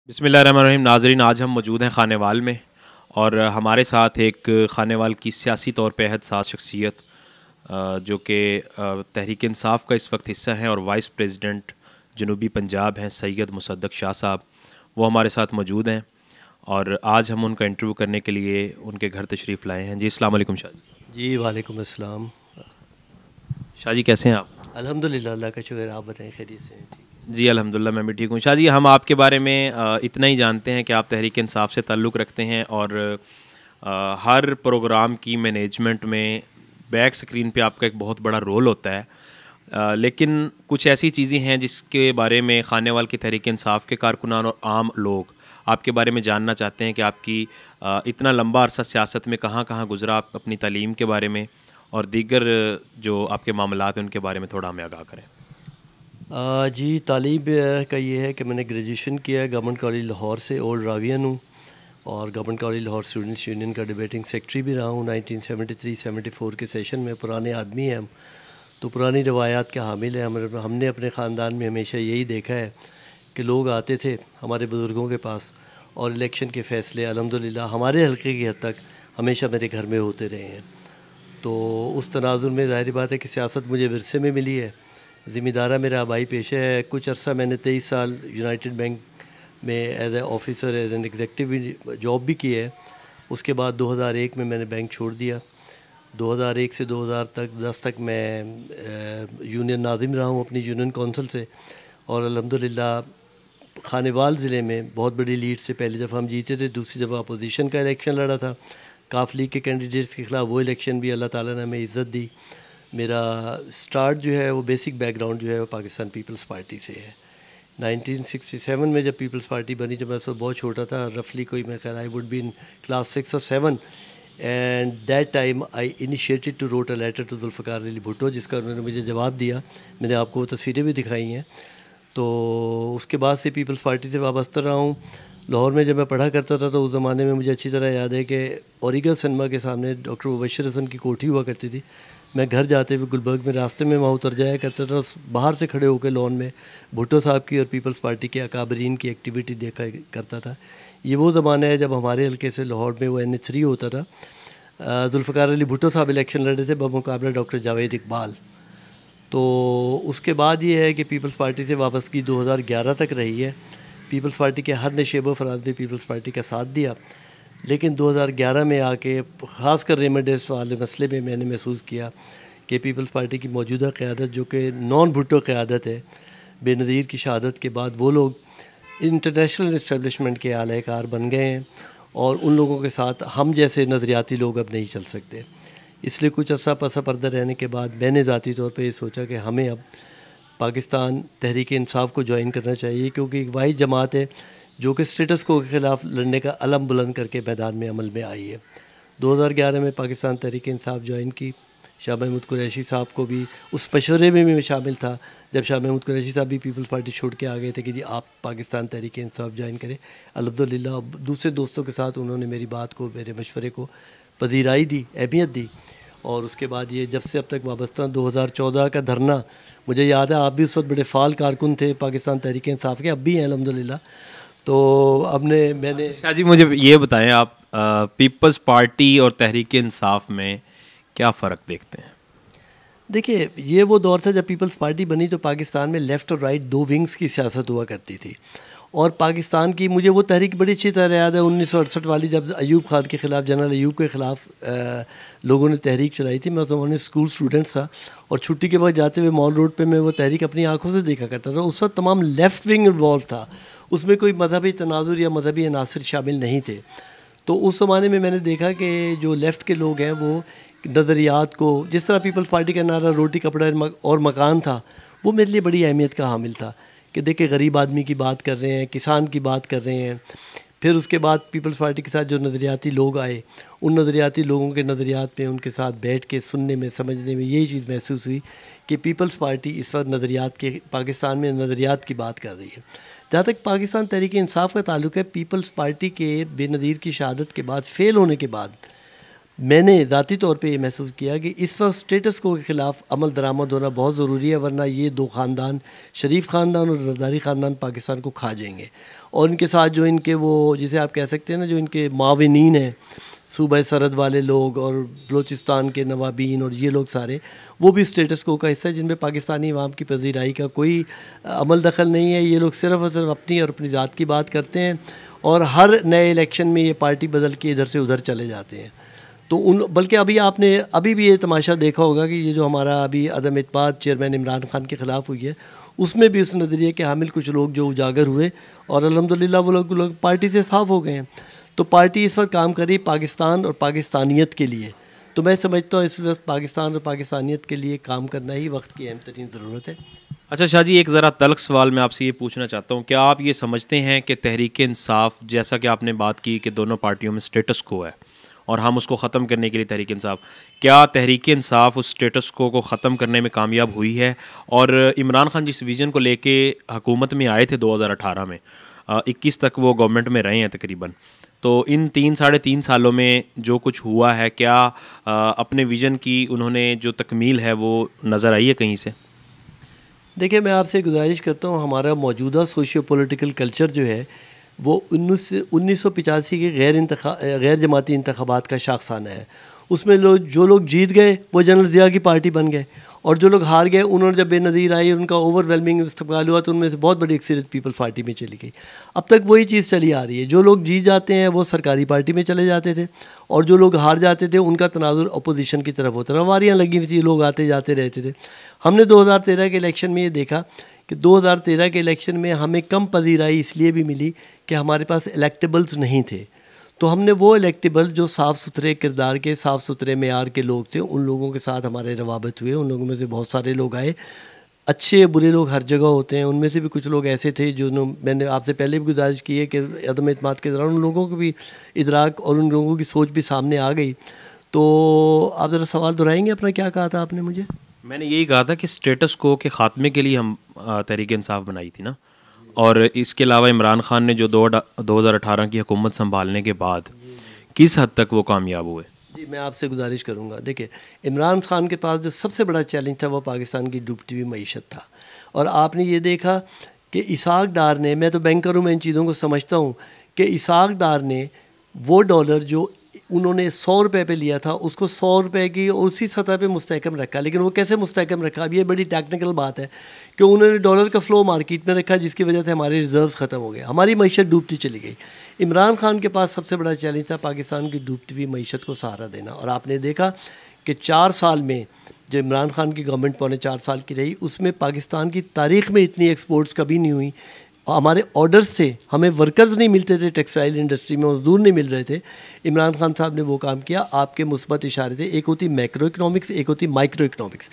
बिस्मिल्लाहिर्रहमानिर्रहीम। नाज़रीन, आज हम मौजूद हैं खानेवाल में और हमारे साथ एक खानेवाल की सियासी तौर पे हसास शख्सियत जो कि तहरीक इंसाफ का इस वक्त हिस्सा हैं और वाइस प्रेसिडेंट जनूबी पंजाब हैं, सैयद मुसद्दक शाह साहब, वो हमारे साथ मौजूद हैं और आज हम उनका इंटरव्यू करने के लिए उनके घर तशरीफ़ लाए हैं। जी, अस्सलाम वालेकुम शाह जी। जी वालेकुम अस्सलाम। शाह जी, कैसे हैं आप? अल्हम्दुलिल्लाह, अल्लाह का शुक्र। आप बताएं, खैरियत से हैं? ठीक। जी अल्हम्दुलिल्लाह, मैं भी ठीक हूँ। शाह जी, हम आपके बारे में इतना ही जानते हैं कि आप तहरीक इंसाफ से ताल्लुक़ रखते हैं और हर प्रोग्राम की मैनेजमेंट में बैक स्क्रीन पे आपका एक बहुत बड़ा रोल होता है। लेकिन कुछ ऐसी चीज़ें हैं जिसके बारे में खानेवाल की तहरीक इंसाफ के कारकुनान और आम लोग आपके बारे में जानना चाहते हैं कि आपकी इतना लंबा अरसा सियासत में कहाँ कहाँ गुजरा, आप अपनी तालीम के बारे में और दीगर जो आपके मामलात हैं उनके बारे में थोड़ा हमें आगाह करें। जी, तालीम का ये है कि मैंने ग्रेजुएशन किया है गवर्नमेंट कॉलेज लाहौर से। ओल्ड रावियन हूँ और government college Lahore students union का डिबेटिंग सेक्रेटरी भी रहा हूँ 1973-74 के सेशन में। पुराने आदमी हैं हम, तो पुरानी रवायात के हामिल हैं। हमने अपने ख़ानदान में हमेशा यही देखा है कि लोग आते थे हमारे बुज़ुर्गों के पास और इलेक्शन के फ़ैसले अल्हम्दुलिल्लाह हमारे हल्के की हद तक हमेशा मेरे घर में होते रहे हैं। तो उस तनाजुर में ज़ाहिर बात है कि सियासत मुझे विरसे में मिली है। ज़िम्मेदारा मेरा आबाई पेशा है। कुछ अर्सा मैंने 23 साल यूनाइटेड बैंक में as a officer, as an executive भी जॉब भी की है। उसके बाद 2001 में मैंने बैंक छोड़ दिया। 2001 से 2000 तक 10 तक मैं यूनियन नाज़िम रहा हूँ अपनी यूनियन कौंसिल से और अल्हम्दुलिल्लाह खानेवाल ज़िले में बहुत बड़ी लीड से पहली दफ़ा हम जीते थे। दूसरी दफ़ा अपोजिशन का इलेक्शन लड़ा था काफ लीग के कैंडिडेट्स के ख़िलाफ़। वो इलेक्शन भी अल्लाह ताला ने हमें इज़्ज़त दी। मेरा स्टार्ट जो है वो बेसिक बैकग्राउंड जो है वो पाकिस्तान पीपल्स पार्टी से है। 1967 में जब पीपल्स पार्टी बनी, जब मैं उस वक्त बहुत छोटा था, रफली कोई मैं ख्याल I would be in class 6 और 7, and that time I initiated to wrote a letter to Zulfikar Ali Bhutto, जिसका उन्होंने मुझे जवाब दिया। मैंने आपको वो तस्वीरें भी दिखाई हैं। तो उसके बाद से पीपल्स पार्टी से वाबस्ता रहा हूँ। लाहौर में जब मैं पढ़ा करता था तो उस ज़माने में मुझे अच्छी तरह याद है कि ओरिगा सिनेमा के सामने डॉक्टर मुबश्शिर हसन की कोठी हुआ करती थी। मैं घर जाते हुए गुलबर्ग में रास्ते में वहाँ उतर जाया करता था। बाहर से खड़े होकर लॉन में भुट्टो साहब की और पीपल्स पार्टी के अकाबरीन की एक्टिविटी देखा करता था। ये वो ज़माना है जब हमारे हल्के से लाहौर में वो NH3 होता था। जुल्फ़िकार अली भुट्टो साहब इलेक्शन लड़े थे बमुकाबला डॉक्टर जावेद इकबाल। तो उसके बाद ये है कि पीपल्स पार्टी से वापसगी 2011 तक रही है। पीपल्स पार्टी के हर नशेब अफराद ने पीपल्स पार्टी का साथ दिया, लेकिन 2011 में आके ख़ासकर रेमेडियस वाले मसले में मैंने महसूस किया कि पीपल्स पार्टी की मौजूदा क़यादत, जो कि नॉन भुट्टो क़यादत है, बेनज़ीर की शहादत के बाद वो लोग इंटरनेशनल इस्टेब्लिशमेंट के आलाकार बन गए हैं और उन लोगों के साथ हम जैसे नज़रियाती लोग अब नहीं चल सकते। इसलिए कुछ अर्सा पसा पर्दा रहने के बाद मैंने ज़ाती तौर पे ये सोचा कि हमें अब पाकिस्तान तहरीक इंसाफ को ज्वाइन करना चाहिए, क्योंकि एक वाहिद जमात है जो कि स्टेटस को के ख़िलाफ़ लड़ने का अलम बुलंद करके मैदान में अमल में आई है। 2011 में पाकिस्तान तहरीक इंसाफ ज्वाइन की। शाह महमूद कुरैशी साहब को भी उस मशवरे में भी मैं शामिल था जब शाह महमूद कुरैशी साहब भी पीपल्स पार्टी छोड़ के आ गए थे कि जी आप पाकिस्तान तहरीक इंसाफ ज्वाइन करें। अल्हम्दुलिल्लाह दूसरे दोस्तों के साथ उन्होंने मेरी बात को, मेरे मशवरे को पजीराई दी, अहमियत दी और उसके बाद ये जब से अब तक वाबस्ता 2014 का धरना, मुझे याद है आप भी उस वक्त बड़े फ़ाल कारकुन थे पाकिस्तान तहरीक इंसाफ के, अब भी हैं अल्हम्दुलिल्लाह। तो अब मैंने शाह जी, मुझे ये बताएं, आप पीपल्स पार्टी और तहरीक इंसाफ में क्या फ़र्क देखते हैं? देखिए, ये वो दौर था जब पीपल्स पार्टी बनी तो पाकिस्तान में लेफ़्ट और राइट दो विंग्स की सियासत हुआ करती थी और पाकिस्तान की, मुझे वो तहरीक बड़ी अच्छी तरह याद है 1968 वाली, जब अयूब खान के ख़िलाफ़, जनरल अयूब के ख़िलाफ़ लोगों ने तहरीक चलाई थी। मैं उस ज़माने स्कूल स्टूडेंट था और छुट्टी के बाद जाते हुए मॉल रोड पे मैं वो तहरीक अपनी आंखों से देखा करता था। उस वक्त तमाम लेफ़्ट विंग इन्वॉल्व था, उसमें कोई मजहबी तनाजुर या मजहबी अनासर शामिल नहीं थे। तो उस ज़माने में मैंने देखा कि जो लेफ़्ट के लोग हैं वो नज़रियात को, जिस तरह पीपल्स पार्टी का नारा रोटी कपड़ा और मकान था, वो मेरे लिए बड़ी अहमियत का हामिल था कि देखिए गरीब आदमी की बात कर रहे हैं, किसान की बात कर रहे हैं। फिर उसके बाद पीपल्स पार्टी के साथ जो नज़रियाती लोग आए, उन नज़रियाती लोगों के नज़रियात में उनके साथ बैठ के सुनने में, समझने में यही चीज़ महसूस हुई कि पीपल्स पार्टी इस वक्त नज़रियात के, पाकिस्तान में नज़रियात की बात कर रही है। जहाँ तक पाकिस्तान तहरीक इंसाफ का ताल्लुक़ है, पीपल्स पार्टी के बेनज़ीर की शहादत के बाद, फेल होने के बाद, मैंने ज़ाती तौर पे ये महसूस किया कि इस वक्त स्टेटस को के ख़िलाफ़ अमल दरामद होना बहुत ज़रूरी है, वरना ये दो ख़ानदान, शरीफ ख़ानदान और जरदारी ख़ानदान, पाकिस्तान को खा जाएंगे। और इनके साथ जो इनके वो जिसे आप कह सकते हैं ना, जो इनके माविनीन हैं, सूबा सरहद वाले लोग और बलूचिस्तान के नवाबीन और ये लोग सारे, वो भी स्टेटस को का हिस्सा है जिनमें पाकिस्तानी अवाम की पजीराई का कोई अमल दखल नहीं है। ये लोग सिर्फ़ और सिर्फ अपनी और अपनी ज़ात की बात करते हैं और हर नए इलेक्शन में ये पार्टी बदल के इधर से उधर चले जाते हैं। तो बल्कि अभी भी ये तमाशा देखा होगा कि ये जो हमारा अभी अदम इत्मीनान चेयरमैन इमरान खान के ख़िलाफ़ हुई है, उसमें भी उस नज़रिए के हामिल कुछ लोग जो उजागर हुए और अल्हम्दुलिल्लाह वो लोग पार्टी से साफ़ हो गए हैं। तो पार्टी इस वक्त काम कर रही पाकिस्तान और पाकिस्तानियत के लिए। तो मैं समझता हूँ इस वक्त पाकिस्तान और पाकिस्तानियत के लिए काम करना ही वक्त की अहम तरीन ज़रूरत है। अच्छा शाह जी, एक ज़रा तल्ख सवाल मैं आपसे ये पूछना चाहता हूँ, क्या आप ये समझते हैं कि तहरीक इंसाफ, जैसा कि आपने बात की कि दोनों पार्टियों में स्टेटस को है और हम उसको ख़त्म करने के लिए तहरीक इंसाफ, क्या तहरीक इंसाफ उस स्टेटस को ख़त्म करने में कामयाब हुई है? और इमरान खान जिस विज़न को लेके हुकूमत में आए थे 2018 में, 21 तक वो गवर्नमेंट में रहे हैं तकरीबन, तो इन 3-3.5 सालों में जो कुछ हुआ है, क्या अपने विज़न की उन्होंने जो तकमील है वो नज़र आई है कहीं से? देखिए, मैं आपसे गुजारिश करता हूँ, हमारा मौजूदा सोशियो पॉलिटिकल कल्चर जो है वो 1985 के गैर जमाती इंतखाबात का शाखसाना है। उसमें जो लोग जीत गए वो जनरल ज़िया की पार्टी बन गए, और जो लोग हार गए उन्होंने जब बेनज़ीर आई, उनका ओवरवेलमिंग इस्तकबाल हुआ, तो उनमें से बहुत बड़ी अक्सरियत पीपल्स पार्टी में चली गई। अब तक वही चीज़ चली आ रही है, जो लोग जीत जाते हैं वो सरकारी पार्टी में चले जाते थे और जो लोग हार जाते थे उनका तनाजुर अपोजिशन की तरफ होता, रवारियाँ लगी हुई थी, लोग आते जाते रहते थे। हमने 2013 के इलेक्शन में ये देखा कि 2013 के इलेक्शन में हमें कम पजीराई इसलिए भी मिली कि हमारे पास इलेक्टेबल्स नहीं थे। तो हमने वो इलेक्टेबल्स जो साफ़ सुथरे किरदार के, साफ़ सुथरे मेयार के लोग थे, उन लोगों के साथ हमारे रवाबत हुए। उन लोगों में से बहुत सारे लोग आए। अच्छे बुरे लोग हर जगह होते हैं, उनमें से भी कुछ लोग ऐसे थे जो मैंने आपसे पहले भी गुजारिश की है कि अदम एतमाद के दौरान उन लोगों को भी इदराक और उन लोगों की सोच भी सामने आ गई। तो आप ज़रा सवाल दोहराएंगे अपना, क्या कहा था आपने मुझे? मैंने यही कहा था कि स्टेटस को के ख़ात्मे के लिए हम तहरीक इंसाफ बनाई थी ना, और इसके अलावा इमरान खान ने जो 2018 की हुकूमत संभालने के बाद किस हद तक वो कामयाब हुए? जी, मैं आपसे गुजारिश करूँगा। देखिए, इमरान खान के पास जो सबसे बड़ा चैलेंज था वो पाकिस्तान की डूबती हुई मईशत था। और आपने ये देखा कि इसाक डार ने, मैं तो बैंकर हूँ, मैं इन चीज़ों को समझता हूँ, कि इसाक डार ने वो डॉलर जो उन्होंने 100 रुपये पे लिया था उसको 100 रुपये की उसी सतह पे मुस्तहकम रखा। लेकिन वो कैसे मुस्तहकम रखा, अब ये बड़ी टेक्निकल बात है कि उन्होंने डॉलर का फ़्लो मार्केट में रखा, जिसकी वजह से हमारे रिजर्व्स ख़त्म हो गए, हमारी मईशत डूबती चली गई। इमरान खान के पास सबसे बड़ा चैलेंज था पाकिस्तान की डूबती हुई मईशत को सहारा देना। और आपने देखा कि 4 साल में जो इमरान खान की गवर्नमेंट 4.25 साल की रही, उसमें पाकिस्तान की तारीख़ में इतनी एक्सपोर्ट्स कभी नहीं हुई। हमारे ऑर्डर्स थे, हमें वर्कर्स नहीं मिलते थे, टेक्सटाइल इंडस्ट्री में मजदूर नहीं मिल रहे थे। इमरान खान साहब ने वो काम किया। आपके मुस्बत इशारे थे, एक होती मैक्रो इकनॉमिक्स, एक होती माइक्रो इकनॉमिक्स।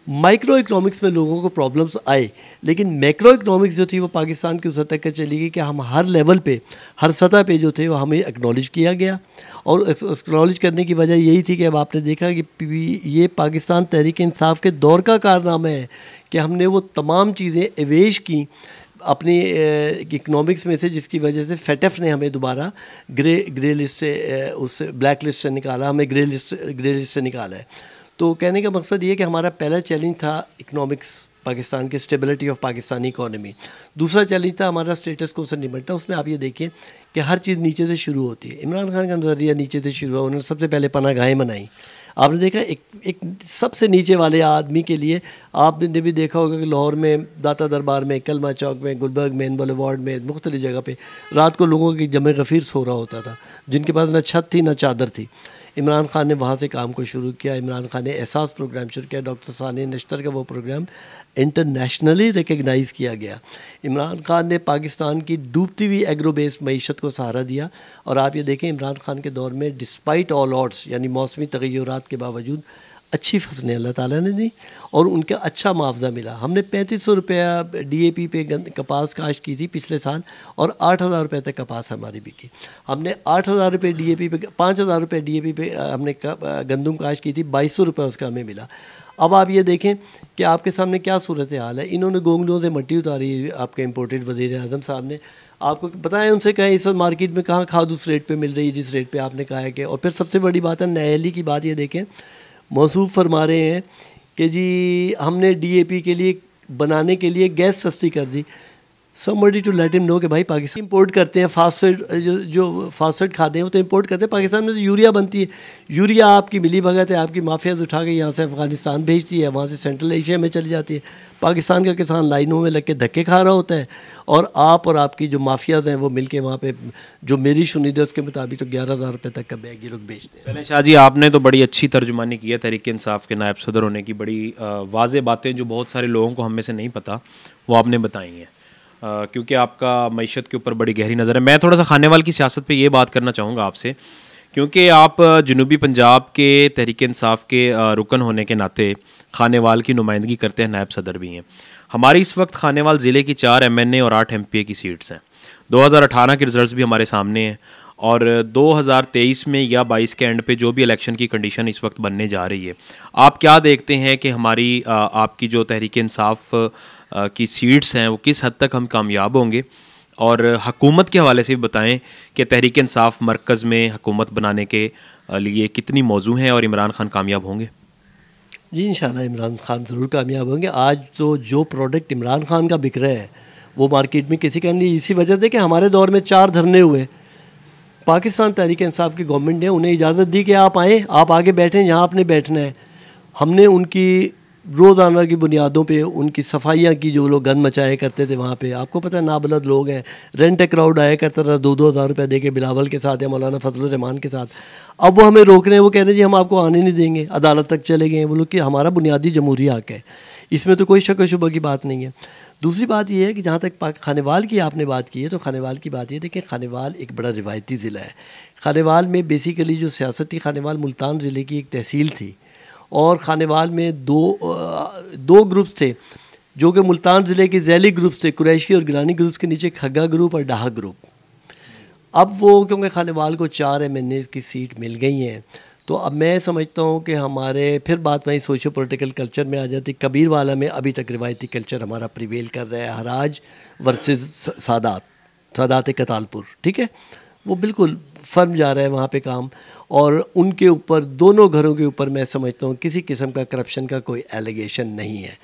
माइक्रो इकनॉमिक्स में लोगों को प्रॉब्लम्स आए, लेकिन मैक्रो इकनॉमिक्स जो थी वो पाकिस्तान की उस हद तक चली गई कि हम हर लेवल पे, हर सतह पे जो थे वो हमें एक्नॉलेज किया गया। और एक्नॉलेज करने की वजह यही थी कि अब आपने देखा कि ये पाकिस्तान तहरीक इंसाफ के दौर का कारनामा है कि हमने वो तमाम चीज़ें एवेश की अपनी इकनॉमिक्स में से, जिसकी वजह से फेटफ ने हमें दोबारा ग्रे लिस्ट से, उससे ब्लैक लिस्ट से निकाला, हमें ग्रे लिस्ट से निकाला है। तो कहने का मकसद ये कि हमारा पहला चैलेंज था इकनॉमिक्स, पाकिस्तान की स्टेबिलिटी ऑफ पाकिस्तानी इकॉनमी। दूसरा चैलेंज था हमारा स्टेटस को से निपटना। उसमें आप ये देखिए कि हर चीज़ नीचे से शुरू होती है। इमरान खान का नज़रिया नीचे से शुरू हुआ। उन्होंने सबसे पहले पनाहगाहें बनाई। आपने देखा एक सबसे नीचे वाले आदमी के लिए, आपने भी देखा होगा कि लाहौर में दाता दरबार में, कलमा चौक में, गुलबर्ग में, बुलेवार्ड में, मुख्तलिफ जगह पे रात को लोगों की जमे गफ़ीर सो रहा होता था, जिनके पास ना छत थी ना चादर थी। इमरान खान ने वहाँ से काम को शुरू किया। इमरान खान ने एहसास प्रोग्राम शुरू किया। डॉक्टर सानी नश्तर का वो प्रोग्राम इंटरनेशनली रिकग्नाइज़ किया गया। इमरान खान ने पाकिस्तान की डूबती हुई एग्रो बेस्ड मईशत को सहारा दिया। और आप ये देखें, इमरान खान के दौर में डिस्पाइट ऑल ऑड्स, यानी मौसमी तगय्युरात के बावजूद अच्छी फसलें अल्लाह ताला ने दी और उनका अच्छा मुआवजा मिला। हमने 3500 रुपया DAP पे कपास काश्त की थी पिछले साल, और 8000 रुपये तक कपास हमारी बिकी। हमने 8000 रुपये DAP पे, 5000 रुपये DAP पे हमने गंदम काश्त की थी, 2200 रुपये उसका हमें मिला। अब आप ये देखें कि आपके सामने क्या सूरत हाल है। इन्होंने गोंगलों से मट्टी उतारी, आपके इम्पोर्टेड वज़ीर आज़म साहब ने। आपको बताएं, उनसे कहें इस वक्त मार्केट में कहाँ खाद उस रेट पे मिल रही है जिस रेट पे आपने कहा है कि। और फिर सबसे बड़ी बात है न्यायालय की बात, ये देखें मौसूफ फरमा रहे हैं कि जी हमने DAP के लिए बनाने के लिए गैस सस्ती कर दी। somebody to let him know कि भाई पाकिस्तान इंपोर्ट करते हैं फास्ट फूड, जो फास्ट फूड खाते हैं वो तो इंपोर्ट करते हैं। पाकिस्तान में तो यूरिया बनती है, यूरिया आपकी मिली भगत है, आपकी माफियाज उठा के यहाँ से अफ़गानिस्तान भेजती है, वहाँ से सेंट्रल एशिया में चली जाती है। पाकिस्तान का किसान लाइनों में लग के धक्के खा रहा होता है, और आप और आपकी जो माफियाज हैं वो मिल के वहाँ पे, जो मेरी सुनीद है उसके मुताबिक तो 11,000 रुपये तक का बैग ये लोग बेचते हैं। चले शाह जी, आपने तो बड़ी अच्छी तर्जुमानी की है तहरीक इंसाफ के नायब सदर होने की, बड़ी वाज़ेह बातें जो बहुत सारे लोगों को हम में से नहीं पता वो आपने बताई हैं, क्योंकि आपका मईशत के ऊपर बड़ी गहरी नज़र है। मैं थोड़ा सा खानेवाल की सियासत पे ये बात करना चाहूँगा आपसे, क्योंकि आप जनूबी पंजाब के तहरीक इंसाफ के रुकन होने के नाते खानेवाल की नुमाइंदगी करते हैं, नायब सदर भी हैं। हमारी इस वक्त खानेवाल ज़िले की 4 MNA और 8 MPA की सीट्स हैं। 2018 के रिज़ल्ट्स भी हमारे सामने हैं, और 2023 में या 22 के एंड पे जो भी इलेक्शन की कंडीशन इस वक्त बनने जा रही है, आप क्या देखते हैं कि हमारी आपकी जो तहरीक इंसाफ की सीट्स हैं वो किस हद तक हम कामयाब होंगे, और हकूमत के हवाले से भी बताएं कि तहरीक इंसाफ मरकज़ में हकूमत बनाने के लिए कितनी मौजू हैं और इमरान खान कामयाब होंगे? जी इंशाल्लाह इमरान खान ज़रूर कामयाब होंगे। आज तो जो प्रोडक्ट इमरान खान का बिक रहा है वो मार्केट में किसी का नहीं, इसी वजह से कि हमारे दौर में 4 धरने हुए, पाकिस्तान तहरीक इंसाफ की गवर्नमेंट ने उन्हें इजाज़त दी कि आप आएँ, आप आगे बैठें जहाँ आपने बैठना है। हमने उनकी रोज़ाना की बुनियादों पे उनकी सफाइयाँ की, जो लोग गंद मचाया करते थे वहाँ पे, आपको पता है नाबलद लोग हैं, रेंट ए क्राउड आया करता था 2-2 हज़ार रुपये दे के बिलावल के साथ या मौलाना फजलुर रहमान के साथ। अब वो हमें रोक रहे हैं, वो कह रहे हैं जी हम आपको आने नहीं देंगे, अदालत तक चले गए हैं वो लोग कि हमारा बुनियादी जमहूरी हक़ है, इसमें तो कोई शक व शुबा की बात नहीं है। दूसरी बात यह है कि जहाँ तक खानेवाल की आपने बात की है, तो खानेवाल की बात ये देखिए, खानेवाल एक बड़ा रिवायती ज़िला है। खानेवाल में बेसिकली जो सियासत थी, खानेवाल मुल्तान ज़िले की एक तहसील थी, और खानेवाल में दो ग्रुप्स थे जो कि मुल्तान ज़िले के ज़ैली ग्रुप्स थे, कुरैशी और गिलानी ग्रुप्स के नीचे खग्गा ग्रुप और डाहा ग्रुप। अब वो क्योंकि खानेवाल को 4 MNAs की सीट मिल गई हैं, तो अब मैं समझता हूँ कि हमारे फिर बात वही सोशो पॉलिटिकल कल्चर में आ जाती। कबीर वाला में अभी तक रिवायती कल्चर हमारा प्रिवेल कर रहा है, हराज वर्सेस सादात कतालपुर, ठीक है, वो बिल्कुल फर्म जा रहा है वहाँ पे काम, और उनके ऊपर, दोनों घरों के ऊपर मैं समझता हूँ किसी किस्म का करप्शन का कोई एलिगेशन नहीं है।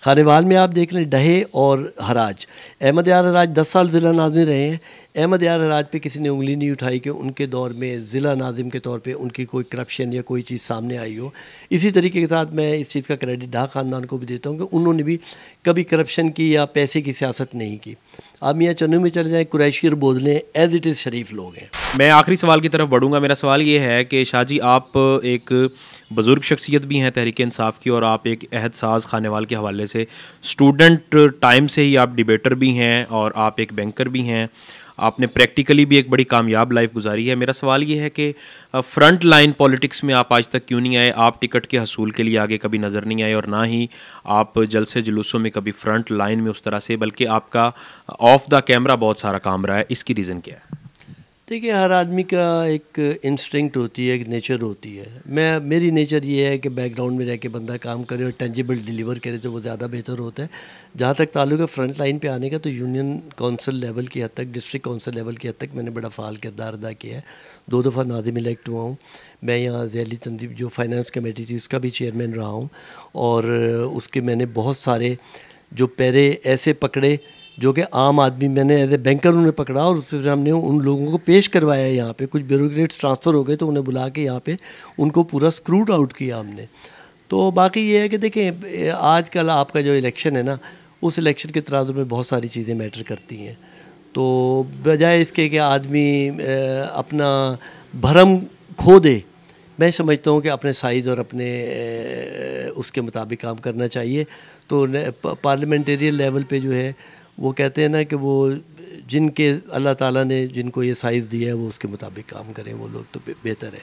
खानेवाल में आप देख लें, डहे और हराज, अहमद यार हराज 10 साल ज़िला नाज़िम रहे हैं। अहमद यार हराज पे किसी ने उंगली नहीं उठाई कि उनके दौर में ज़िला नाज़िम के तौर पे उनकी कोई करप्शन या कोई चीज़ सामने आई हो। इसी तरीके के साथ मैं इस चीज़ का क्रेडिट डाह ख़ानदान को भी देता हूँ कि उन्होंने भी कभी करप्शन की या पैसे की सियासत नहीं की। आप मियाँ चन्नू में चले जाएँ, कुरैशी और बोदले एज़ इट इज़ शरीफ लोग हैं। मैं आखिरी सवाल की तरफ बढ़ूँगा। मेरा सवाल ये है कि शाह जी, आप एक बुज़ुर्ग शख्सियत भी हैं तहरीक इंसाफ की, और आप एक अहद साज खानेवाल के हवाले से, स्टूडेंट टाइम से ही आप डिबेटर भी हैं और आप एक बैंकर भी हैं, आपने प्रैक्टिकली भी एक बड़ी कामयाब लाइफ गुजारी है। मेरा सवाल ये है कि फ्रंट लाइन पॉलिटिक्स में आप आज तक क्यों नहीं आए? आप टिकट के हसूल के लिए आगे कभी नज़र नहीं आए, और ना ही आप जलसे जुलूसों में कभी फ्रंट लाइन में उस तरह से, बल्कि आपका ऑफ द कैमरा बहुत सारा काम रहा है। इसकी रीज़न क्या है? देखिए, हर आदमी का एक इंस्टिंक्ट होती है, एक नेचर होती है। मेरी नेचर ये है कि बैकग्राउंड में रह के बंदा काम करे और टेंजिबल डिलीवर करे तो वो ज़्यादा बेहतर होता है। जहाँ तक ताल्लुक़ है फ्रंट लाइन पे आने का, तो यूनियन काउंसिल लेवल की हद तक, डिस्ट्रिक्ट काउंसिल लेवल की हद तक मैंने बड़ा फ़ाल किरदार अदा किया है। 2 दफ़ा नाज़िम इलेक्ट हुआ हूँ। मैं यहाँ ज़ैली तंजीम जो फाइनेंस कमेटी थी उसका भी चेयरमैन रहा हूँ, और उसके मैंने बहुत सारे जो पैरे ऐसे पकड़े जो कि आम आदमी, मैंने एज ए बैंकर उन्हें पकड़ा, और फिर हमने उन लोगों को पेश करवाया यहाँ पे। कुछ ब्यूरोक्रेट्स ट्रांसफ़र हो गए तो उन्हें बुला के यहाँ पे उनको पूरा स्क्रूट आउट किया हमने। तो बाकी ये है कि देखें, आजकल आपका जो इलेक्शन है ना, उस इलेक्शन के तराजू में बहुत सारी चीज़ें मैटर करती हैं। तो बजाय इसके कि आदमी अपना भरम खो दे, मैं समझता हूँ कि अपने साइज़ और अपने उसके मुताबिक काम करना चाहिए। तो पार्लियामेंटेरियन लेवल पे जो है, वो कहते हैं ना कि वो जिनके अल्लाह ताला ने जिनको ये साइज़ दिया है वो उसके मुताबिक काम करें, वो लोग तो बेहतर है।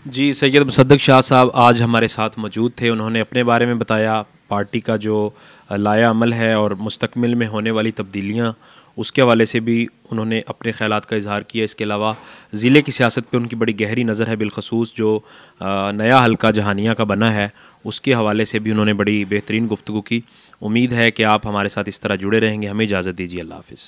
जी, सैयद मुसद्दक शाह साहब आज हमारे साथ मौजूद थे। उन्होंने अपने बारे में बताया, पार्टी का जो लाया अमल है और मुस्तकबिल में होने वाली तब्दीलियाँ, उसके हवाले से भी उन्होंने अपने ख़यालात का इजहार किया। इसके अलावा ज़िले की सियासत पे उनकी बड़ी गहरी नज़र है, बिलखसूस जो नया हल्का जहानिया का बना है उसके हवाले से भी उन्होंने बड़ी बेहतरीन गुफ्तगू की। उम्मीद है कि आप हमारे साथ इस तरह जुड़े रहेंगे। हमें इजाज़त दीजिए। अल्लाह हाफ़िज़।